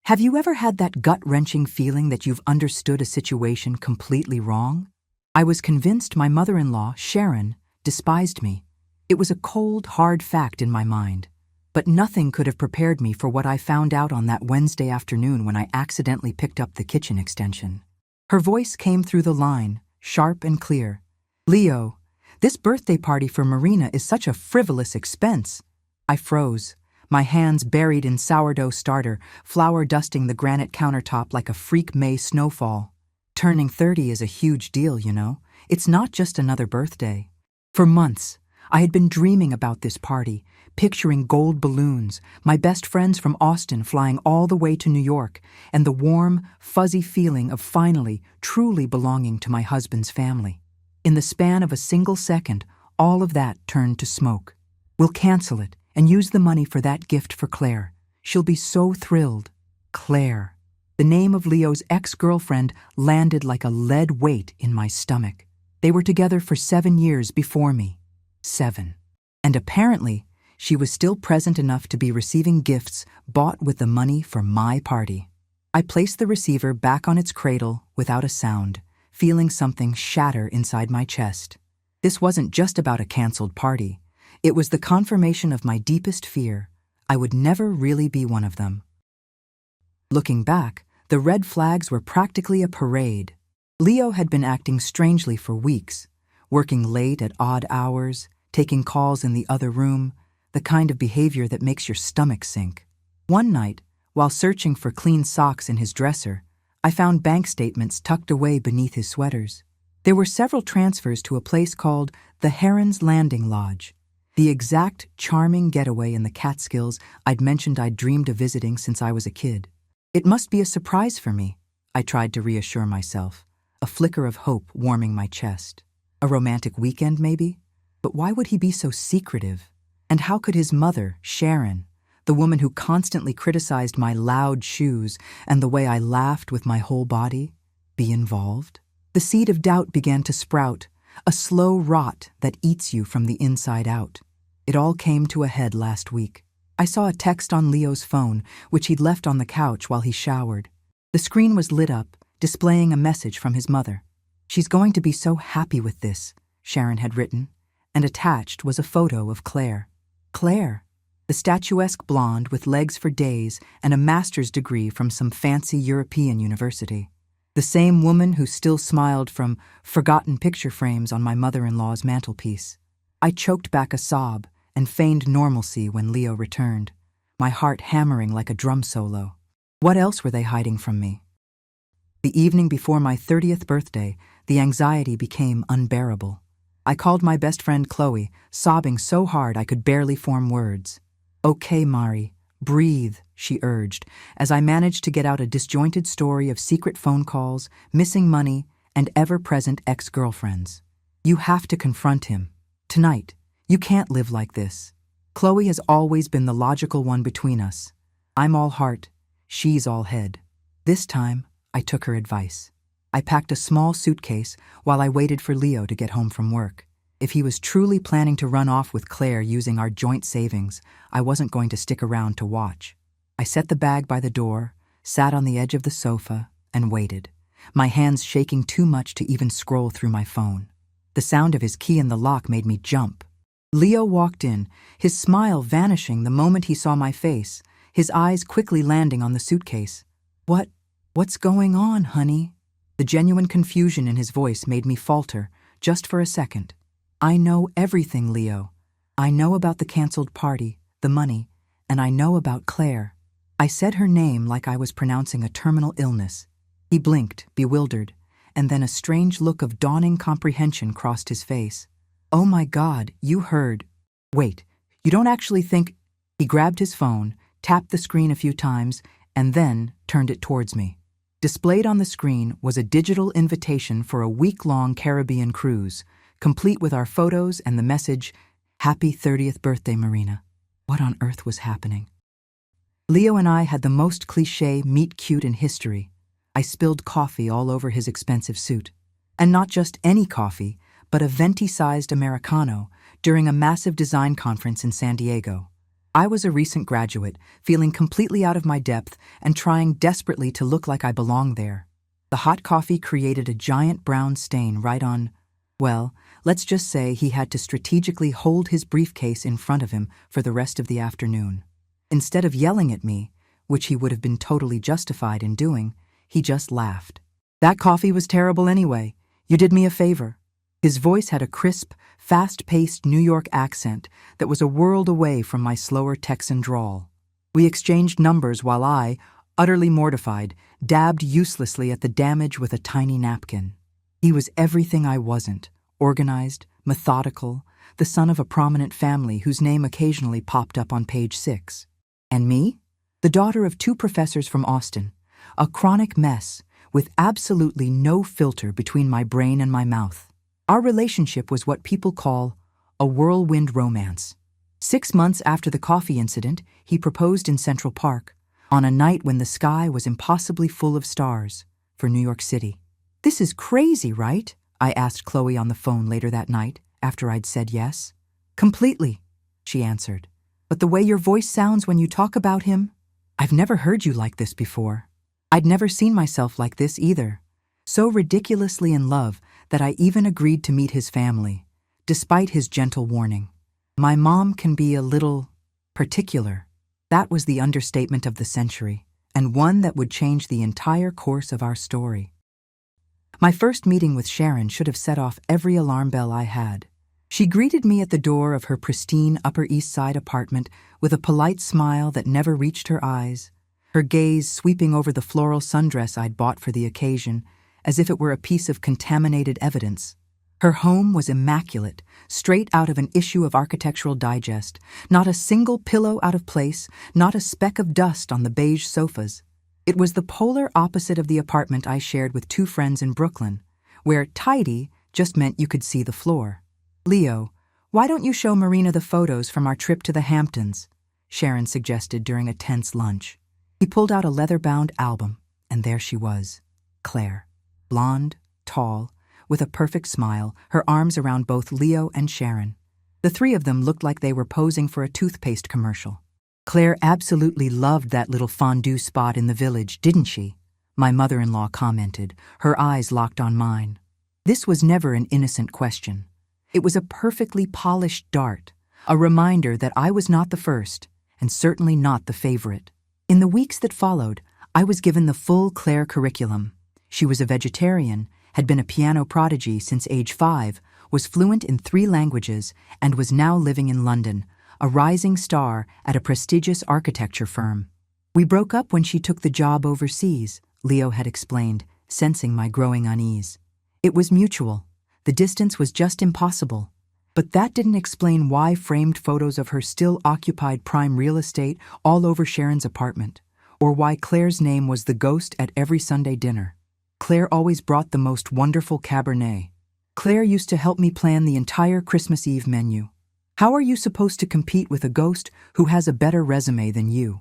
Have you ever had that gut-wrenching feeling that you've understood a situation completely wrong? I was convinced my mother-in-law, Sharon, despised me. It was a cold, hard fact in my mind. But nothing could have prepared me for what I found out on that Wednesday afternoon when I accidentally picked up the kitchen extension. Her voice came through the line, sharp and clear. "Leo, this birthday party for Marina is such a frivolous expense." I froze, my hands buried in sourdough starter, flour dusting the granite countertop like a freak May snowfall. Turning 30 is a huge deal, you know. It's not just another birthday. For months, I had been dreaming about this party, picturing gold balloons, my best friends from Austin flying all the way to New York, and the warm, fuzzy feeling of finally, truly belonging to my husband's family. In the span of a single second, all of that turned to smoke. We'll cancel it and use the money for that gift for Claire. She'll be so thrilled. Claire. The name of Leo's ex-girlfriend landed like a lead weight in my stomach. They were together for 7 years before me. 7. And apparently, she was still present enough to be receiving gifts bought with the money for my party. I placed the receiver back on its cradle without a sound, feeling something shatter inside my chest. This wasn't just about a canceled party. It was the confirmation of my deepest fear. I would never really be one of them. Looking back, the red flags were practically a parade. Leo had been acting strangely for weeks, working late at odd hours, taking calls in the other room, the kind of behavior that makes your stomach sink. One night, while searching for clean socks in his dresser, I found bank statements tucked away beneath his sweaters. There were several transfers to a place called the Heron's Landing Lodge, the exact charming getaway in the Catskills I'd mentioned I'd dreamed of visiting since I was a kid. It must be a surprise for me, I tried to reassure myself, a flicker of hope warming my chest. A romantic weekend, maybe? But why would he be so secretive? And how could his mother, Sharon, the woman who constantly criticized my loud shoes and the way I laughed with my whole body, be involved? The seed of doubt began to sprout, a slow rot that eats you from the inside out. It all came to a head last week. I saw a text on Leo's phone, which he'd left on the couch while he showered. The screen was lit up, displaying a message from his mother. "She's going to be so happy with this," Sharon had written, and attached was a photo of Claire. Claire, the statuesque blonde with legs for days and a master's degree from some fancy European university. The same woman who still smiled from forgotten picture frames on my mother-in-law's mantelpiece. I choked back a sob and feigned normalcy when Leo returned, my heart hammering like a drum solo. What else were they hiding from me? The evening before my 30th birthday, the anxiety became unbearable. I called my best friend Chloe, sobbing so hard I could barely form words. "Okay, Mari, breathe," she urged, as I managed to get out a disjointed story of secret phone calls, missing money, and ever-present ex-girlfriends. "You have to confront him. Tonight. You can't live like this." Chloe has always been the logical one between us. I'm all heart, she's all head. This time, I took her advice. I packed a small suitcase while I waited for Leo to get home from work. If he was truly planning to run off with Claire using our joint savings, I wasn't going to stick around to watch. I set the bag by the door, sat on the edge of the sofa, and waited, my hands shaking too much to even scroll through my phone. The sound of his key in the lock made me jump. Leo walked in, his smile vanishing the moment he saw my face, his eyes quickly landing on the suitcase. What's going on, honey?" The genuine confusion in his voice made me falter, just for a second. "I know everything, Leo. I know about the canceled party, the money, and I know about Claire." I said her name like I was pronouncing a terminal illness. He blinked, bewildered, and then a strange look of dawning comprehension crossed his face. "Oh my God, you heard. Wait, you don't actually think—" He grabbed his phone, tapped the screen a few times, and then turned it towards me. Displayed on the screen was a digital invitation for a week-long Caribbean cruise, complete with our photos and the message, "Happy 30th birthday, Marina." What on earth was happening? Leo and I had the most cliché meet-cute in history. I spilled coffee all over his expensive suit. And not just any coffee, but a venti-sized Americano during a massive design conference in San Diego. I was a recent graduate, feeling completely out of my depth and trying desperately to look like I belonged there. The hot coffee created a giant brown stain right on, well, let's just say he had to strategically hold his briefcase in front of him for the rest of the afternoon. Instead of yelling at me, which he would have been totally justified in doing, he just laughed. "That coffee was terrible anyway. You did me a favor." His voice had a crisp, fast-paced New York accent that was a world away from my slower Texan drawl. We exchanged numbers while I, utterly mortified, dabbed uselessly at the damage with a tiny napkin. He was everything I wasn't: organized, methodical, the son of a prominent family whose name occasionally popped up on page 6. And me? The daughter of 2 professors from Austin, a chronic mess with absolutely no filter between my brain and my mouth. Our relationship was what people call a whirlwind romance. 6 months after the coffee incident, he proposed in Central Park, on a night when the sky was impossibly full of stars for New York City. "This is crazy, right?" I asked Chloe on the phone later that night, after I'd said yes. "Completely," she answered. "But the way your voice sounds when you talk about him, I've never heard you like this before." I'd never seen myself like this either. So ridiculously in love that I even agreed to meet his family, despite his gentle warning. My mom can be a little particular. That was the understatement of the century, and one that would change the entire course of our story. My first meeting with Sharon should have set off every alarm bell I had. She greeted me at the door of her pristine Upper East Side apartment with a polite smile that never reached her eyes, her gaze sweeping over the floral sundress I'd bought for the occasion, as if it were a piece of contaminated evidence. Her home was immaculate, straight out of an issue of Architectural Digest, not a single pillow out of place, not a speck of dust on the beige sofas. It was the polar opposite of the apartment I shared with 2 friends in Brooklyn, where tidy just meant you could see the floor. "Leo, why don't you show Marina the photos from our trip to the Hamptons?" Sharon suggested during a tense lunch. He pulled out a leather-bound album, and there she was, Claire. Blonde, tall, with a perfect smile, her arms around both Leo and Sharon. The 3 of them looked like they were posing for a toothpaste commercial. "Claire absolutely loved that little fondue spot in the village, didn't she?" my mother-in-law commented, her eyes locked on mine. This was never an innocent question. It was a perfectly polished dart, a reminder that I was not the first, and certainly not the favorite. In the weeks that followed, I was given the full Claire curriculum. She was a vegetarian, had been a piano prodigy since age 5, was fluent in 3 languages, and was now living in London, a rising star at a prestigious architecture firm. "We broke up when she took the job overseas," Leo had explained, sensing my growing unease. "It was mutual. The distance was just impossible." But that didn't explain why framed photos of her still occupied prime real estate all over Sharon's apartment, or why Claire's name was the ghost at every Sunday dinner. Claire always brought the most wonderful Cabernet. Claire used to help me plan the entire Christmas Eve menu. How are you supposed to compete with a ghost who has a better resume than you?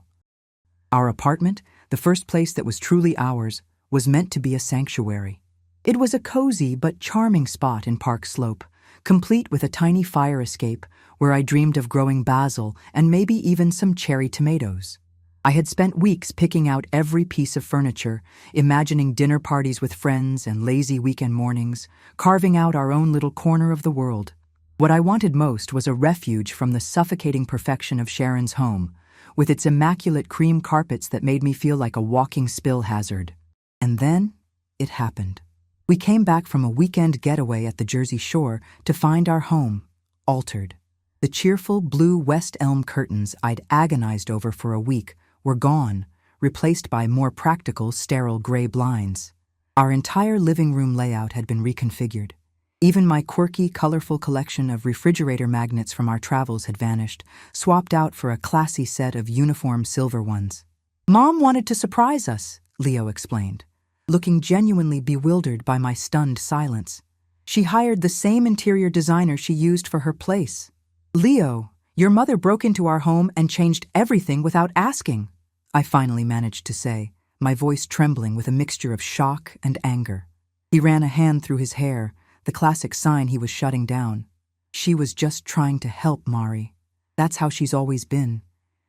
Our apartment, the first place that was truly ours, was meant to be a sanctuary. It was a cozy but charming spot in Park Slope, complete with a tiny fire escape where I dreamed of growing basil and maybe even some cherry tomatoes. I had spent weeks picking out every piece of furniture, imagining dinner parties with friends and lazy weekend mornings, carving out our own little corner of the world. What I wanted most was a refuge from the suffocating perfection of Sharon's home, with its immaculate cream carpets that made me feel like a walking spill hazard. And then, it happened. We came back from a weekend getaway at the Jersey Shore to find our home altered. The cheerful blue West Elm curtains I'd agonized over for a week were gone, replaced by more practical, sterile gray blinds. Our entire living room layout had been reconfigured. Even my quirky, colorful collection of refrigerator magnets from our travels had vanished, swapped out for a classy set of uniform silver ones. "Mom wanted to surprise us," Leo explained, looking genuinely bewildered by my stunned silence. "She hired the same interior designer she used for her place." "Leo, your mother broke into our home and changed everything without asking," I finally managed to say, my voice trembling with a mixture of shock and anger. He ran a hand through his hair, the classic sign he was shutting down. "She was just trying to help, Mari. That's how she's always been.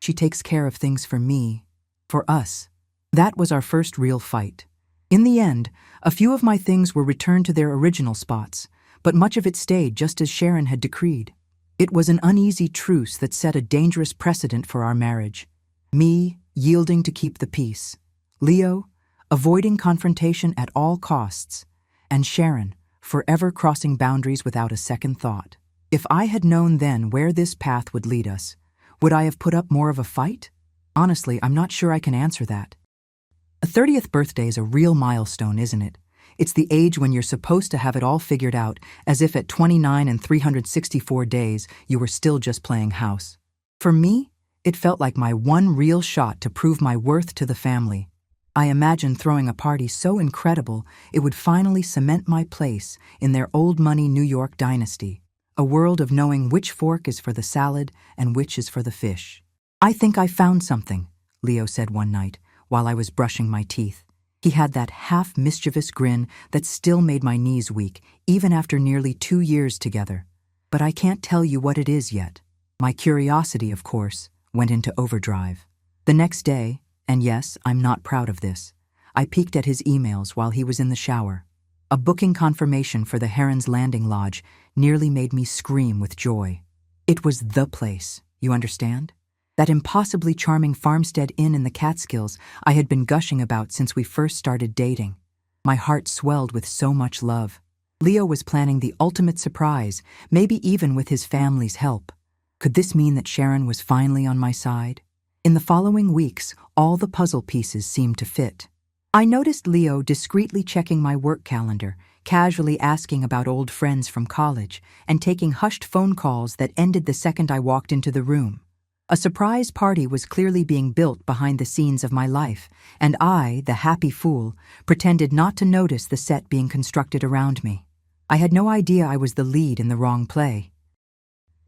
She takes care of things for me, for us. That was our first real fight. In the end, a few of my things were returned to their original spots, but much of it stayed just as Sharon had decreed. It was an uneasy truce that set a dangerous precedent for our marriage. Me, yielding to keep the peace. Leo, avoiding confrontation at all costs. And Sharon, forever crossing boundaries without a second thought. If I had known then where this path would lead us, would I have put up more of a fight? Honestly, I'm not sure I can answer that. A 30th birthday is a real milestone, isn't it? It's the age when you're supposed to have it all figured out, as if at 29 and 364 days you were still just playing house. For me, it felt like my one real shot to prove my worth to the family. I imagined throwing a party so incredible it would finally cement my place in their old money New York dynasty, a world of knowing which fork is for the salad and which is for the fish. "I think I found something," Leo said one night while I was brushing my teeth. He had that half-mischievous grin that still made my knees weak, even after nearly 2 years together. But I can't tell you what it is yet. My curiosity, of course, went into overdrive. The next day, and yes, I'm not proud of this, I peeked at his emails while he was in the shower. A booking confirmation for the Heron's Landing Lodge nearly made me scream with joy. It was the place, you understand? That impossibly charming farmstead inn in the Catskills I had been gushing about since we first started dating. My heart swelled with so much love. Leo was planning the ultimate surprise, maybe even with his family's help. Could this mean that Sharon was finally on my side? In the following weeks, all the puzzle pieces seemed to fit. I noticed Leo discreetly checking my work calendar, casually asking about old friends from college, and taking hushed phone calls that ended the second I walked into the room. A surprise party was clearly being built behind the scenes of my life, and I, the happy fool, pretended not to notice the set being constructed around me. I had no idea I was the lead in the wrong play.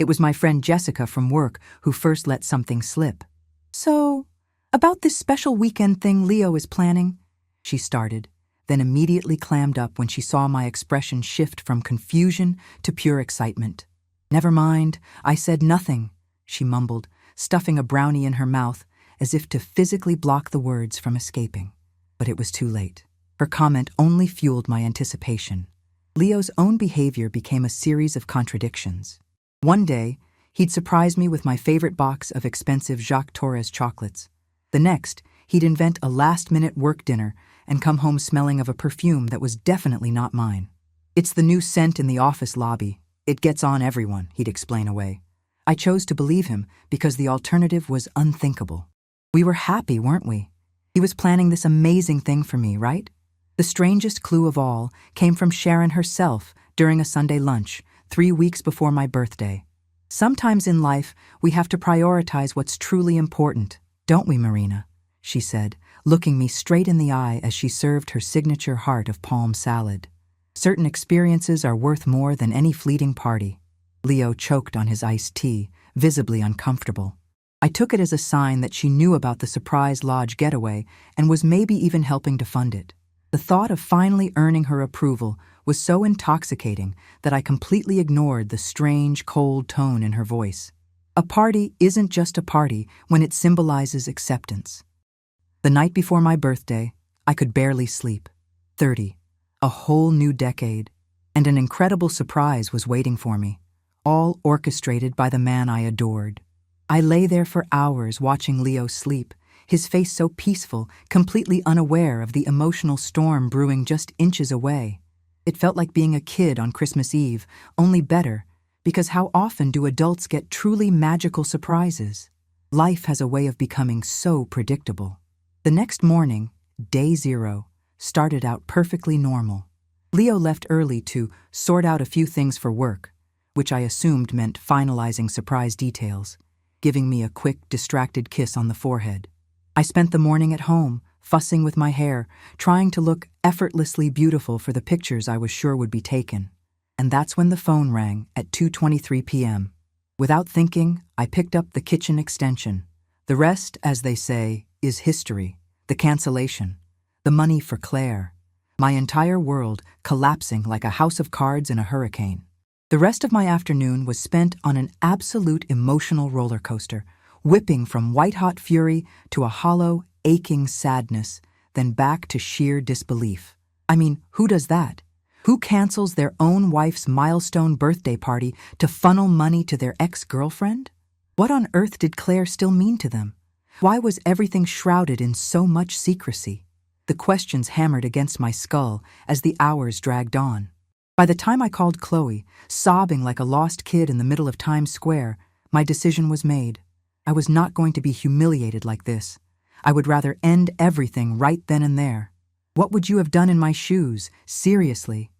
It was my friend Jessica from work who first let something slip. "So, about this special weekend thing Leo is planning," she started, then immediately clammed up when she saw my expression shift from confusion to pure excitement. "Never mind, I said nothing," she mumbled, stuffing a brownie in her mouth as if to physically block the words from escaping. But it was too late. Her comment only fueled my anticipation. Leo's own behavior became a series of contradictions. One day, he'd surprise me with my favorite box of expensive Jacques Torres chocolates. The next, he'd invent a last-minute work dinner and come home smelling of a perfume that was definitely not mine. "It's the new scent in the office lobby. It gets on everyone," he'd explain away. I chose to believe him because the alternative was unthinkable. We were happy, weren't we? He was planning this amazing thing for me, right? The strangest clue of all came from Sharon herself during a Sunday lunch, 3 weeks before my birthday. "Sometimes in life, we have to prioritize what's truly important, don't we, Marina?" she said, looking me straight in the eye as she served her signature heart of palm salad. "Certain experiences are worth more than any fleeting party." Leo choked on his iced tea, visibly uncomfortable. I took it as a sign that she knew about the surprise lodge getaway and was maybe even helping to fund it. The thought of finally earning her approval was so intoxicating that I completely ignored the strange, cold tone in her voice. A party isn't just a party when it symbolizes acceptance. The night before my birthday, I could barely sleep. 30, a whole new decade, and an incredible surprise was waiting for me, all orchestrated by the man I adored. I lay there for hours watching Leo sleep, his face so peaceful, completely unaware of the emotional storm brewing just inches away. It felt like being a kid on Christmas Eve, only better, because how often do adults get truly magical surprises? Life has a way of becoming so predictable. The next morning, day 0, started out perfectly normal. Leo left early to sort out a few things for work, which I assumed meant finalizing surprise details, giving me a quick, distracted kiss on the forehead. I spent the morning at home, fussing with my hair, trying to look effortlessly beautiful for the pictures I was sure would be taken. And that's when the phone rang at 2:23 p.m. Without thinking, I picked up the kitchen extension. The rest, as they say, is history. The cancellation. The money for Claire. My entire world collapsing like a house of cards in a hurricane. The rest of my afternoon was spent on an absolute emotional roller coaster, whipping from white-hot fury to a hollow, aching sadness, then back to sheer disbelief. I mean, who does that? Who cancels their own wife's milestone birthday party to funnel money to their ex-girlfriend? What on earth did Claire still mean to them? Why was everything shrouded in so much secrecy? The questions hammered against my skull as the hours dragged on. By the time I called Chloe, sobbing like a lost kid in the middle of Times Square, my decision was made. I was not going to be humiliated like this. I would rather end everything right then and there. What would you have done in my shoes? Seriously?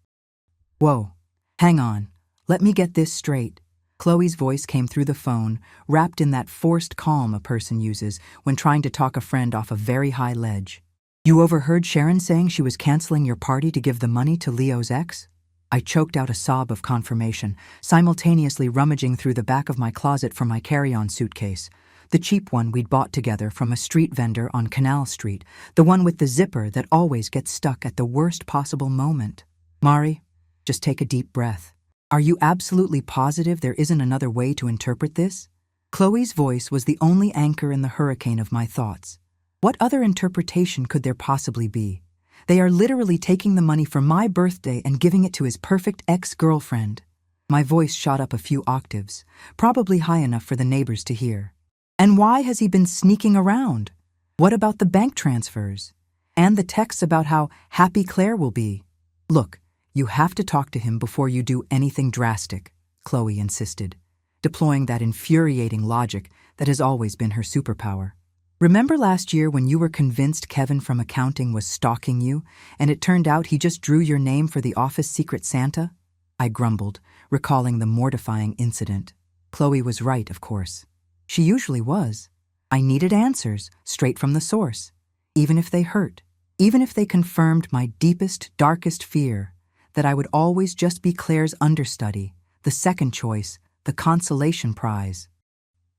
Whoa. Hang on. Let me get this straight. Chloe's voice came through the phone, wrapped in that forced calm a person uses when trying to talk a friend off a very high ledge. You overheard Sharon saying she was canceling your party to give the money to Leo's ex? I choked out a sob of confirmation, simultaneously rummaging through the back of my closet for my carry-on suitcase, the cheap one we'd bought together from a street vendor on Canal Street, the one with the zipper that always gets stuck at the worst possible moment. Mari, just take a deep breath. Are you absolutely positive there isn't another way to interpret this? Chloe's voice was the only anchor in the hurricane of my thoughts. What other interpretation could there possibly be? They are literally taking the money for my birthday and giving it to his perfect ex-girlfriend. My voice shot up a few octaves, probably high enough for the neighbors to hear. And why has he been sneaking around? What about the bank transfers? And the texts about how happy Claire will be? Look, you have to talk to him before you do anything drastic, Chloe insisted, deploying that infuriating logic that has always been her superpower. Remember last year when you were convinced Kevin from accounting was stalking you, and it turned out he just drew your name for the office Secret Santa? I grumbled, recalling the mortifying incident. Chloe was right, of course. She usually was. I needed answers, straight from the source, even if they hurt, even if they confirmed my deepest, darkest fear, that I would always just be Claire's understudy, the second choice, the consolation prize.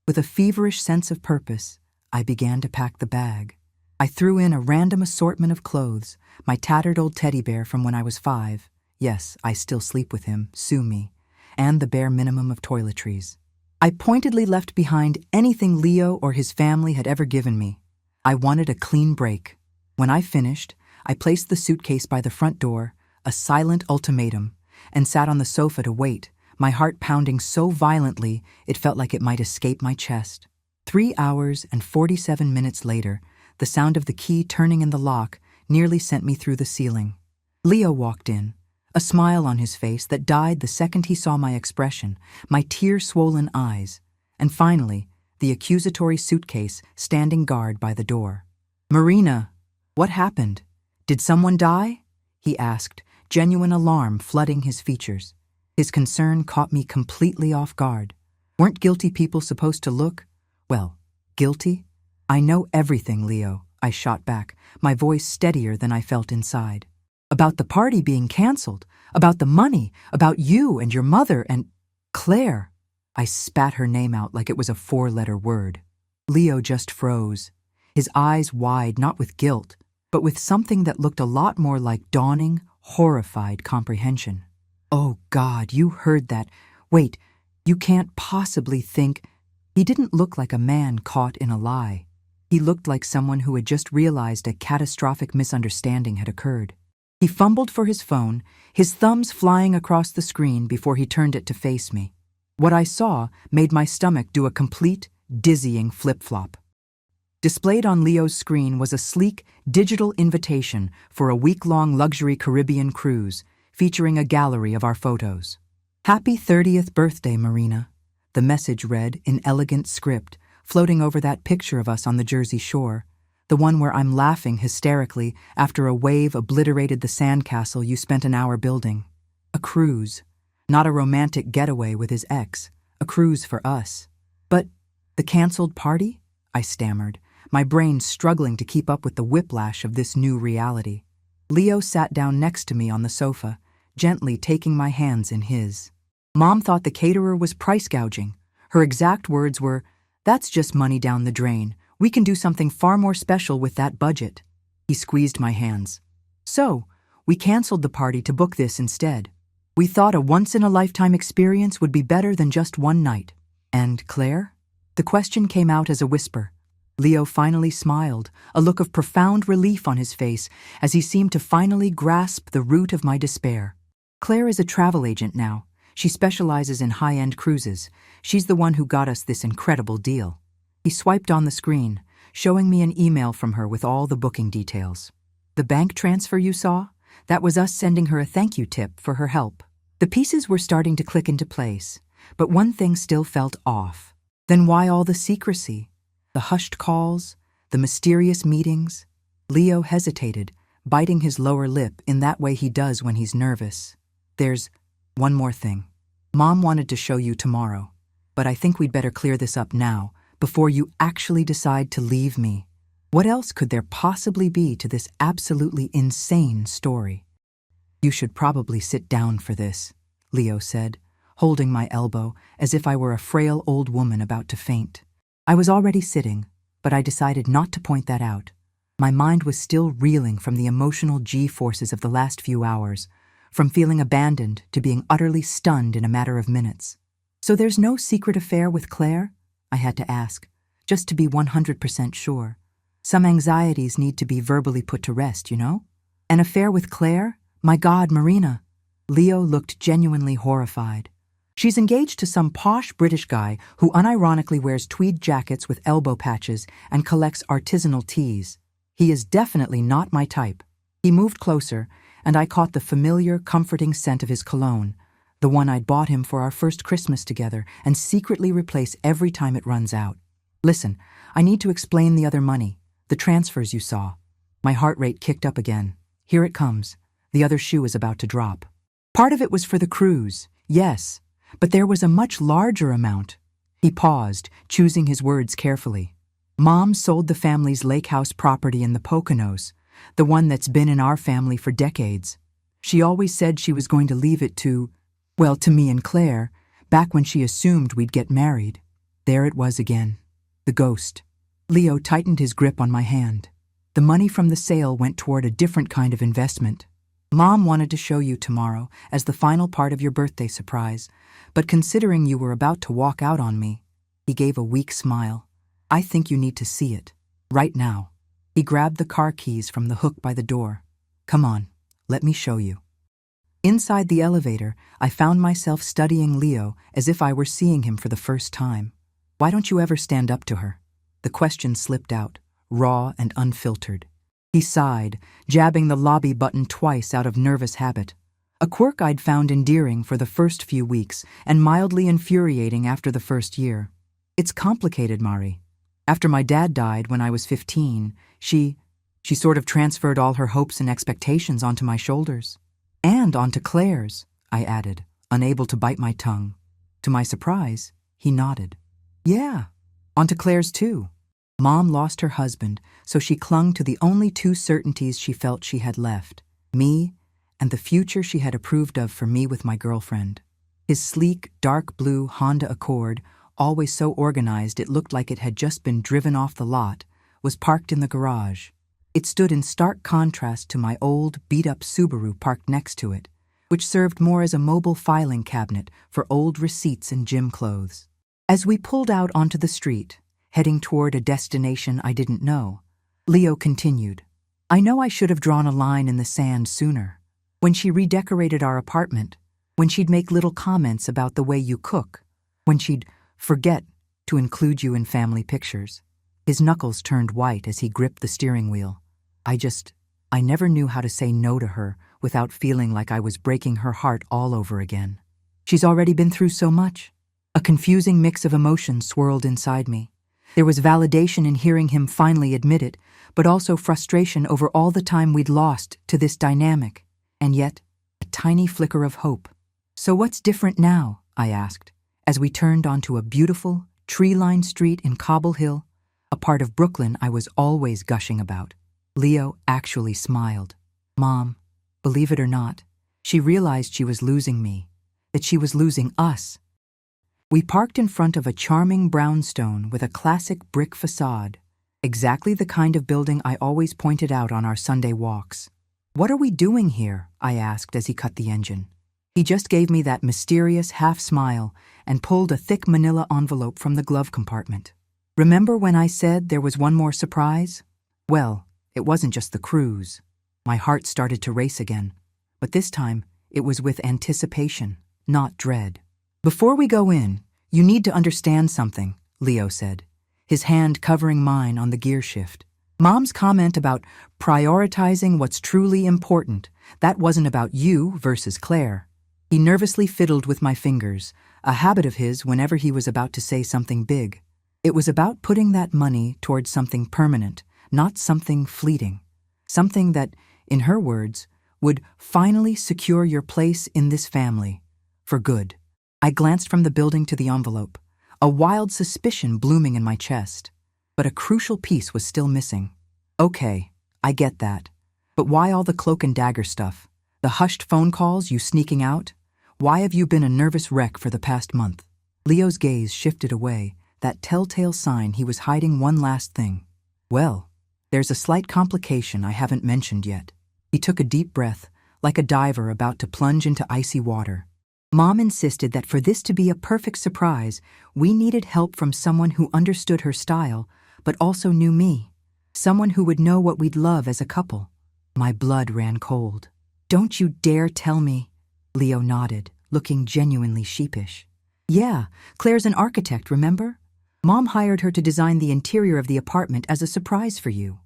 With a feverish sense of purpose, I began to pack the bag. I threw in a random assortment of clothes, my tattered old teddy bear from when I was 5. Yes, I still sleep with him, sue me, and the bare minimum of toiletries. I pointedly left behind anything Leo or his family had ever given me. I wanted a clean break. When I finished, I placed the suitcase by the front door, a silent ultimatum, and sat on the sofa to wait, my heart pounding so violently it felt like it might escape my chest. 3 hours and 47 minutes later, the sound of the key turning in the lock nearly sent me through the ceiling. Leo walked in, a smile on his face that died the second he saw my expression, my tear-swollen eyes, and finally, the accusatory suitcase standing guard by the door. "Marina, what happened? Did someone die?" he asked, genuine alarm flooding his features. His concern caught me completely off guard. Weren't guilty people supposed to look, well, guilty? "I know everything, Leo," I shot back, my voice steadier than I felt inside. "About the party being canceled, about the money, about you and your mother and Claire." I spat her name out like it was a 4-letter word. Leo just froze, his eyes wide not with guilt, but with something that looked a lot more like dawning, horrified comprehension. "Oh God, you heard that. Wait, you can't possibly think—" He didn't look like a man caught in a lie. He looked like someone who had just realized a catastrophic misunderstanding had occurred. He fumbled for his phone, his thumbs flying across the screen before he turned it to face me. What I saw made my stomach do a complete, dizzying flip-flop. Displayed on Leo's screen was a sleek, digital invitation for a week-long luxury Caribbean cruise, featuring a gallery of our photos. "Happy 30th birthday, Marina," the message read in elegant script, floating over that picture of us on the Jersey shore, the one where I'm laughing hysterically after a wave obliterated the sandcastle you spent an hour building. A cruise. Not a romantic getaway with his ex, a cruise for us. "But the canceled party?" I stammered, my brain struggling to keep up with the whiplash of this new reality. Leo sat down next to me on the sofa, gently taking my hands in his. "Mom thought the caterer was price gouging. Her exact words were, 'That's just money down the drain. We can do something far more special with that budget.'" He squeezed my hands. "So, we canceled the party to book this instead. We thought a once-in-a-lifetime experience would be better than just one night." "And Claire?" The question came out as a whisper. Leo finally smiled, a look of profound relief on his face as he seemed to finally grasp the root of my despair. Claire is a travel agent now. She specializes in high-end cruises. She's the one who got us this incredible deal. He swiped on the screen, showing me an email from her with all the booking details. The bank transfer you saw? That was us sending her a thank you tip for her help. The pieces were starting to click into place, but one thing still felt off. Then why all the secrecy? The hushed calls? The mysterious meetings? Leo hesitated, biting his lower lip in that way he does when he's nervous. There's one more thing. Mom wanted to show you tomorrow, but I think we'd better clear this up now, before you actually decide to leave me. What else could there possibly be to this absolutely insane story? You should probably sit down for this, Leo said, holding my elbow as if I were a frail old woman about to faint. I was already sitting, but I decided not to point that out. My mind was still reeling from the emotional G-forces of the last few hours, from feeling abandoned to being utterly stunned in a matter of minutes. So there's no secret affair with Claire? I had to ask, just to be 100% sure. Some anxieties need to be verbally put to rest, you know? An affair with Claire? My God, Marina. Leo looked genuinely horrified. She's engaged to some posh British guy who unironically wears tweed jackets with elbow patches and collects artisanal teas. He is definitely not my type. He moved closer, and I caught the familiar, comforting scent of his cologne, the one I'd bought him for our first Christmas together and secretly replace every time it runs out. Listen, I need to explain the other money, the transfers you saw. My heart rate kicked up again. Here it comes. The other shoe is about to drop. Part of it was for the cruise, yes, but there was a much larger amount. He paused, choosing his words carefully. Mom sold the family's lake house property in the Poconos, the one that's been in our family for decades. She always said she was going to leave it to me and Claire, back when she assumed we'd get married. There it was again. The ghost. Leo tightened his grip on my hand. The money from the sale went toward a different kind of investment. Mom wanted to show you tomorrow as the final part of your birthday surprise, but considering you were about to walk out on me, he gave a weak smile. I think you need to see it. Right now. He grabbed the car keys from the hook by the door. Come on, let me show you. Inside the elevator, I found myself studying Leo as if I were seeing him for the first time. Why don't you ever stand up to her? The question slipped out, raw and unfiltered. He sighed, jabbing the lobby button twice out of nervous habit. A quirk I'd found endearing for the first few weeks and mildly infuriating after the first year. It's complicated, Mari. After my dad died when I was 15, she sort of transferred all her hopes and expectations onto my shoulders. And onto Claire's, I added, unable to bite my tongue. To my surprise, he nodded. Yeah, onto Claire's too. Mom lost her husband, so she clung to the only two certainties she felt she had left, me and the future she had approved of for me with my girlfriend. His sleek, dark blue Honda Accord, always so organized it looked like it had just been driven off the lot, was parked in the garage. It stood in stark contrast to my old, beat-up Subaru parked next to it, which served more as a mobile filing cabinet for old receipts and gym clothes. As we pulled out onto the street, heading toward a destination I didn't know, Leo continued, I know I should have drawn a line in the sand sooner. When she redecorated our apartment, when she'd make little comments about the way you cook, when she'd forget to include you in family pictures. His knuckles turned white as he gripped the steering wheel. I never knew how to say no to her without feeling like I was breaking her heart all over again. She's already been through so much. A confusing mix of emotions swirled inside me. There was validation in hearing him finally admit it, but also frustration over all the time we'd lost to this dynamic, and yet a tiny flicker of hope. So what's different now? I asked, as we turned onto a beautiful, tree-lined street in Cobble Hill, a part of Brooklyn I was always gushing about. Leo actually smiled. Mom, believe it or not, she realized she was losing me, that she was losing us. We parked in front of a charming brownstone with a classic brick facade, exactly the kind of building I always pointed out on our Sunday walks. What are we doing here? I asked as he cut the engine. He just gave me that mysterious half-smile and pulled a thick manila envelope from the glove compartment. Remember when I said there was one more surprise? Well, it wasn't just the cruise. My heart started to race again, but this time it was with anticipation, not dread. Before we go in, you need to understand something, Leo said, his hand covering mine on the gear shift. Mom's comment about prioritizing what's truly important, that wasn't about you versus Claire. He nervously fiddled with my fingers, a habit of his whenever he was about to say something big. It was about putting that money towards something permanent, not something fleeting. Something that, in her words, would finally secure your place in this family. For good. I glanced from the building to the envelope, a wild suspicion blooming in my chest. But a crucial piece was still missing. Okay, I get that. But why all the cloak and dagger stuff? The hushed phone calls, you sneaking out? Why have you been a nervous wreck for the past month? Leo's gaze shifted away, that telltale sign he was hiding one last thing. Well, there's a slight complication I haven't mentioned yet. He took a deep breath, like a diver about to plunge into icy water. Mom insisted that for this to be a perfect surprise, we needed help from someone who understood her style, but also knew me. Someone who would know what we'd love as a couple. My blood ran cold. Don't you dare tell me. Leo nodded, looking genuinely sheepish. Yeah, Claire's an architect, remember? Mom hired her to design the interior of the apartment as a surprise for you.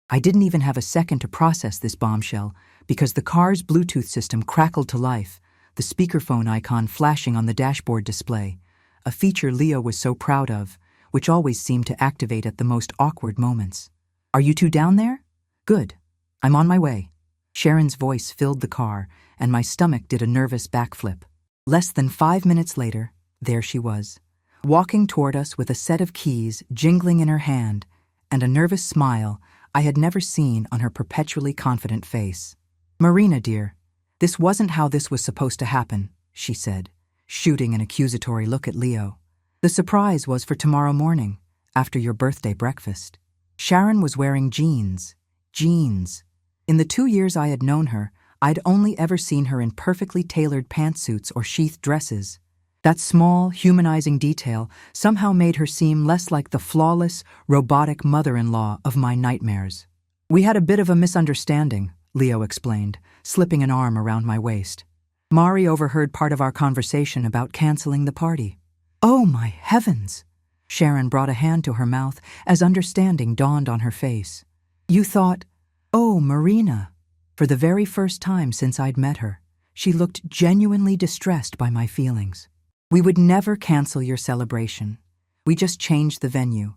I didn't even have a second to process this bombshell because the car's Bluetooth system crackled to life, the speakerphone icon flashing on the dashboard display, a feature Leo was so proud of, which always seemed to activate at the most awkward moments. Are you two down there? Good. I'm on my way. Sharon's voice filled the car, and my stomach did a nervous backflip. Less than 5 minutes later, there she was, walking toward us with a set of keys jingling in her hand and a nervous smile I had never seen on her perpetually confident face. Marina, dear, this wasn't how this was supposed to happen, she said, shooting an accusatory look at Leo. The surprise was for tomorrow morning, after your birthday breakfast. Sharon was wearing jeans. Jeans. In the 2 years I had known her, I'd only ever seen her in perfectly tailored pantsuits or sheathed dresses. That small, humanizing detail somehow made her seem less like the flawless, robotic mother-in-law of my nightmares. We had a bit of a misunderstanding, Leo explained, slipping an arm around my waist. Mari overheard part of our conversation about canceling the party. Oh, my heavens! Sharon brought a hand to her mouth as understanding dawned on her face. You thought, oh, Marina. For the very first time since I'd met her, she looked genuinely distressed by my feelings. We would never cancel your celebration. We just changed the venue.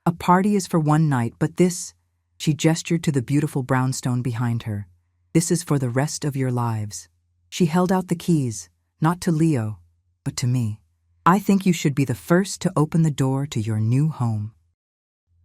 A party is for one night, but this, she gestured to the beautiful brownstone behind her, this is for the rest of your lives. She held out the keys, not to Leo, but to me. I think you should be the first to open the door to your new home.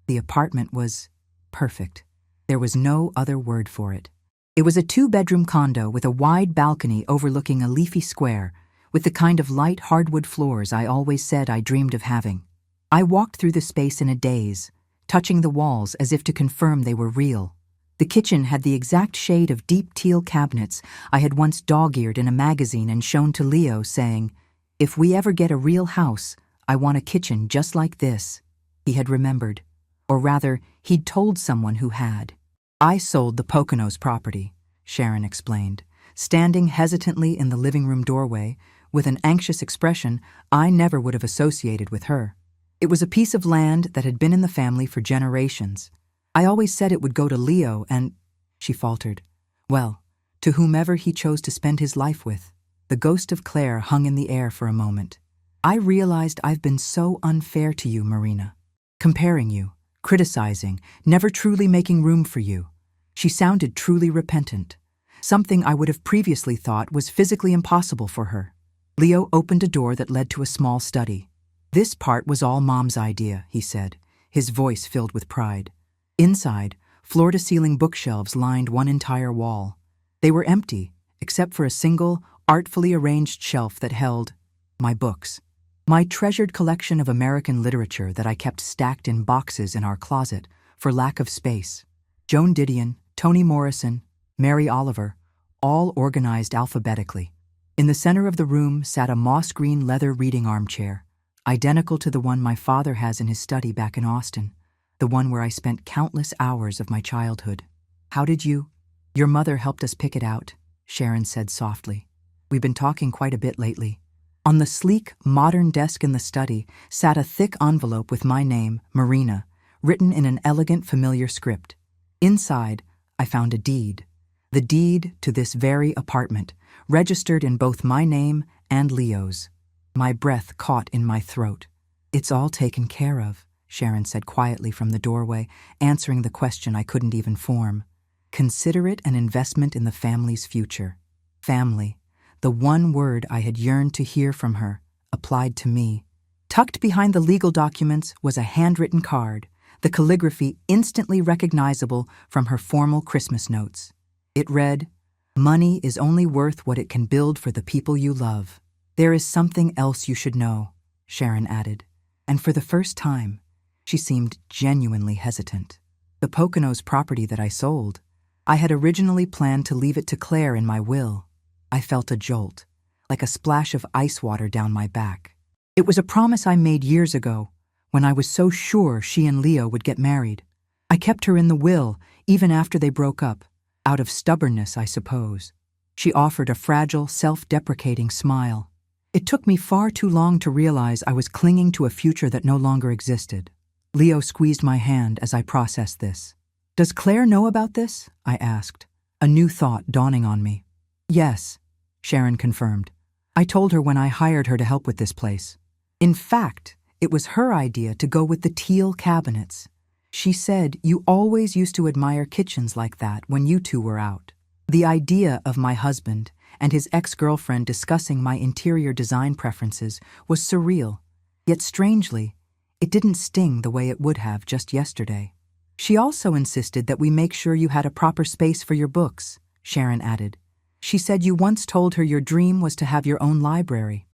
The apartment was perfect. There was no other word for it. It was a 2-bedroom condo with a wide balcony overlooking a leafy square, with the kind of light hardwood floors I always said I dreamed of having. I walked through the space in a daze, touching the walls as if to confirm they were real. The kitchen had the exact shade of deep teal cabinets I had once dog-eared in a magazine and shown to Leo, saying, if we ever get a real house, I want a kitchen just like this. He had remembered. Or rather, he'd told someone who had. I sold the Poconos property, Sharon explained, standing hesitantly in the living room doorway, with an anxious expression I never would have associated with her. It was a piece of land that had been in the family for generations. I always said it would go to Leo and, she faltered, well, to whomever he chose to spend his life with. The ghost of Claire hung in the air for a moment. I realized I've been so unfair to you, Marina. Comparing you, criticizing, never truly making room for you. She sounded truly repentant, something I would have previously thought was physically impossible for her. Leo opened a door that led to a small study. This part was all Mom's idea, he said, his voice filled with pride. Inside, floor-to-ceiling bookshelves lined one entire wall. They were empty, except for a single, artfully arranged shelf that held my books. My treasured collection of American literature that I kept stacked in boxes in our closet for lack of space. Joan Didion, Toni Morrison, Mary Oliver, all organized alphabetically. In the center of the room sat a moss-green leather reading armchair, identical to the one my father has in his study back in Austin, the one where I spent countless hours of my childhood. "How did you—" "Your mother helped us pick it out," Sharon said softly. "We've been talking quite a bit lately." On the sleek, modern desk in the study sat a thick envelope with my name, Marina, written in an elegant, familiar script. Inside, I found a deed. The deed to this very apartment, registered in both my name and Leo's. My breath caught in my throat. "It's all taken care of," Sharon said quietly from the doorway, answering the question I couldn't even form. "Consider it an investment in the family's future." Family, the one word I had yearned to hear from her, applied to me. Tucked behind the legal documents was a handwritten card, the calligraphy instantly recognizable from her formal Christmas notes. It read, "Money is only worth what it can build for the people you love. There is something else you should know," Sharon added, and for the first time, she seemed genuinely hesitant. "The Poconos property that I sold, I had originally planned to leave it to Claire in my will." I felt a jolt, like a splash of ice water down my back. It was a promise I made years ago, when I was so sure she and Leo would get married. I kept her in the will, even after they broke up, out of stubbornness, I suppose. She offered a fragile, self-deprecating smile. It took me far too long to realize I was clinging to a future that no longer existed. Leo squeezed my hand as I processed this. "Does Claire know about this?" I asked, a new thought dawning on me. "Yes," Sharon confirmed. "I told her when I hired her to help with this place. In fact, it was her idea to go with the teal cabinets. She said you always used to admire kitchens like that when you two were out." The idea of my husband and his ex-girlfriend discussing my interior design preferences was surreal, yet strangely, it didn't sting the way it would have just yesterday. "She also insisted that we make sure you had a proper space for your books," Sharon added. "She said you once told her your dream was to have your own library."